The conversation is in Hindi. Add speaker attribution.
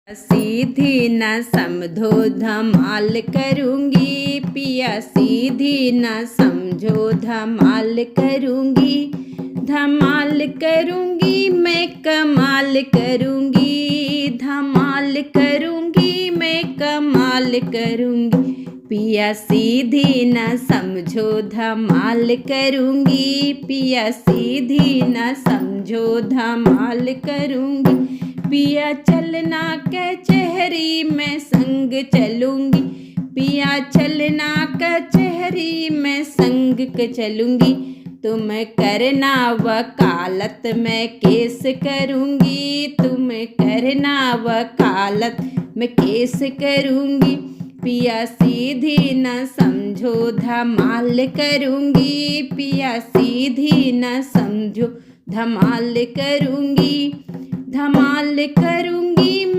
Speaker 1: सीधी न समझो धमाल करूंगी, पिया सीधी न समझो धमाल करूंगी। धमाल करूंगी मैं कमाल करूंगी, धमाल करूंगी मैं कमाल करूंगी। पिया सीधी न समझो धमाल करूंगी, पिया सीधी न समझो धमाल करूंगी। पिया चलना कचहरी मैं संग चलूंगी, पिया चलना कचहरी मैं संग के चलूंगी। तुम करना वकालत मैं केस करूंगी, तुम करना वकालत मैं केस करूंगी। पिया सीधी न समझो धमाल करूंगी, पिया सीधी न समझो धमाल करूंगी। धमाल करूंगी मैं